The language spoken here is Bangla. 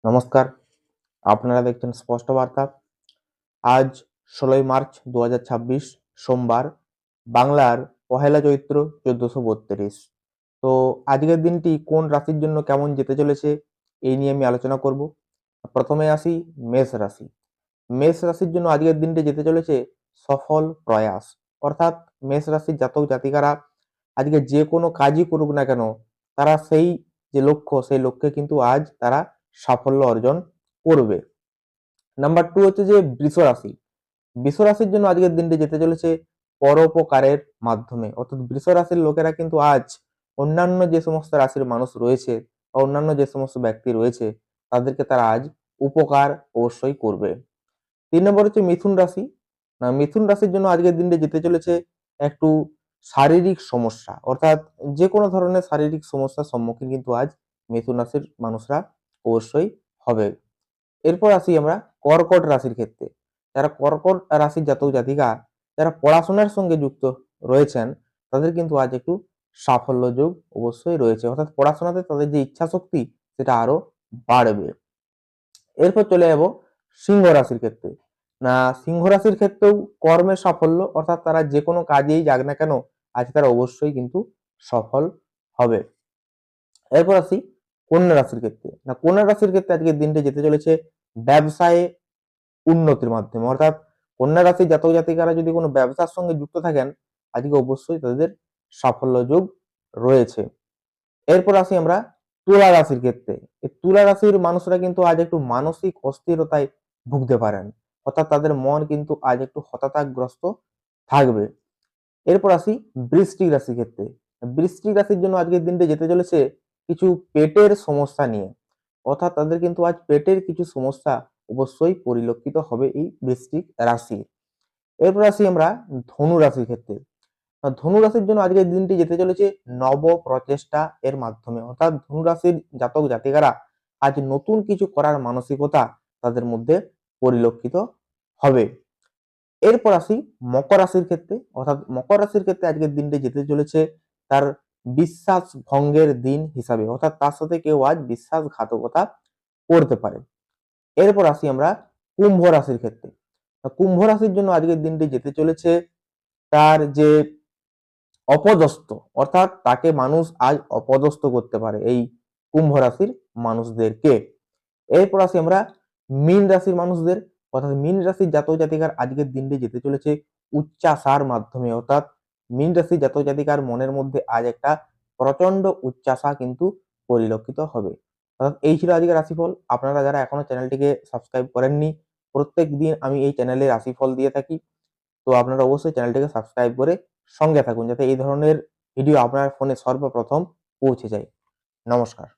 নমস্কার, আপনারা দেখছেন স্পষ্ট বার্তা। আজ ১৬ই মার্চ ২০২৬ সোমবার, বাংলার পহেলা চৈত্র ১৪৩২। তো আজকের দিনটি কোন রাশির জন্য কেমন যেতে চলেছে এই নিয়ে আমি আলোচনা করব। প্রথমে আসি মেষ রাশি। মেষ রাশির জন্য আজকের দিনটি যেতে চলেছে সফল প্রয়াস। অর্থাৎ মেষ রাশির জাতক জাতিকারা আজকে যে কোনো কাজই করুক না কেন, তারা সেই যে লক্ষ্য, সেই লক্ষ্যে কিন্তু আজ তারা সাফল্য অর্জন করবে। নাম্বার 2 হচ্ছে যে বৃষ রাশি। বৃষ রাশির জন্য আজকের দিনটি যেতে চলেছে পরোপকারের মাধ্যমে। অর্থাৎ বৃষ রাশির লোকেরা কিন্তু আজ অন্যান্য যে সমস্ত রাশির মানুষ রয়েছে বা অন্যান্য যে সমস্ত ব্যক্তি রয়েছে, তাদেরকে তারা আজ উপকার অবশ্যই করবে। ৩ নম্বর হচ্ছে মিথুন রাশি। মিথুন রাশির জন্য আজকের দিনটি যেতে চলেছে একটু শারীরিক সমস্যা। অর্থাৎ যেকোনো ধরনের শারীরিক সমস্যার সম্মুখীন কিন্তু আজ মিথুন রাশির মানুষরা অবশ্যই হবে। এরপর আসি আমরা কর্কট রাশির ক্ষেত্রে। যারা কর্কট রাশির জাতক জাতিকা যারা পড়াশোনার সঙ্গে যুক্ত রয়েছেন, তাদের কিন্তু আজ একটু সাফল্য যোগ অবশ্যই রয়েছে। অর্থাৎ পড়াশোনাতে তাদের যে ইচ্ছাশক্তি সেটা আরো বাড়বে। এরপর চলে যাব সিংহ রাশির ক্ষেত্রে। সিংহ রাশির ক্ষেত্রেও কর্মের সাফল্য, অর্থাৎ তারা যেকোনো কাজেই যাক না কেন, আজ তারা অবশ্যই কিন্তু সফল হবে। এরপর আসি কন্যা রাশির ক্ষেত্রে। কন্যা রাশির ক্ষেত্রে আজকের দিনটি যেতে চলেছে ব্যবসায়ে উন্নতির মাধ্যমে। অর্থাৎ কন্যা রাশির জাতক জাতিকারা যদি কোনো ব্যবসার সঙ্গে যুক্ত থাকেন, আজকে অবশ্যই তাদের সাফল্য যোগ রয়েছে। এরপর আসি আমরা তুলা রাশির ক্ষেত্রে। এই তুলা রাশির মানুষরা কিন্তু আজ একটু মানসিক অস্থিরতায় ভুগতে পারেন। অর্থাৎ তাদের মন কিন্তু আজ একটু হতাশাগ্রস্ত থাকবে। এরপর আসি বৃশ্চিক রাশির ক্ষেত্রে। বৃশ্চিক রাশির জন্য আজকের দিনটি যেতে চলেছে কিছু পেটের সমস্যা নিয়ে। অর্থাৎ তাদের কিন্তু আজ পেটের কিছু সমস্যা অবশ্যই পরিলক্ষিত হবে এই বৃশ্চিক রাশি। এরপর আসি আমরা ধনু রাশির ক্ষেত্রে। ধনু রাশির জন্য আজকের দিনটি যেতে চলেছে নব প্রচেষ্টা এর মাধ্যমে। অর্থাৎ ধনু রাশির জাতক জাতিকারা আজ নতুন কিছু করার মানসিকতা তাদের মধ্যে পরিলক্ষিত হবে। এরপর আসি মকর রাশির ক্ষেত্রে। অর্থাৎ মকর রাশির ক্ষেত্রে আজকের দিনটি যেতে চলেছে তার বিশ্বাস ভঙ্গের দিন হিসাবে। অর্থাৎ তার সাথে কেউ আজ বিশ্বাসঘাতকতা করতে পারে। এরপর আসি আমরা কুম্ভ রাশির ক্ষেত্রে। কুম্ভ রাশির জন্য আজকের দিনটি যেতে চলেছে তার যে অপদস্থ, অর্থাৎ তাকে মানুষ আজ অপদস্থ করতে পারে এই কুম্ভ রাশির মানুষদেরকে। এরপর আসি আমরা মীন রাশির মানুষদের। অর্থাৎ মীন রাশির জাতক জাতিকার আজকের দিনটি যেতে চলেছে উচ্চাশার মাধ্যমে। অর্থাৎ মীন রাশির জাতক জাতিকার মনের মধ্যে আজ একটা প্রচন্ড উচ্চাশা কিন্তু পরিলক্ষিত হবে। অর্থাৎ এই ছিল আজকের রাশিফল। আপনারা যারা এখনো চ্যানেলটিকে সাবস্ক্রাইব করেননি, প্রত্যেক দিন আমি এই চ্যানেলে রাশিফল দিয়ে থাকি। তো আপনারা অবশ্যই চ্যানেলটিকে সাবস্ক্রাইব করে সঙ্গে থাকুন, যাতে এই ধরনের ভিডিও আপনার ফোনে সর্বপ্রথম পৌঁছে যায়। নমস্কার।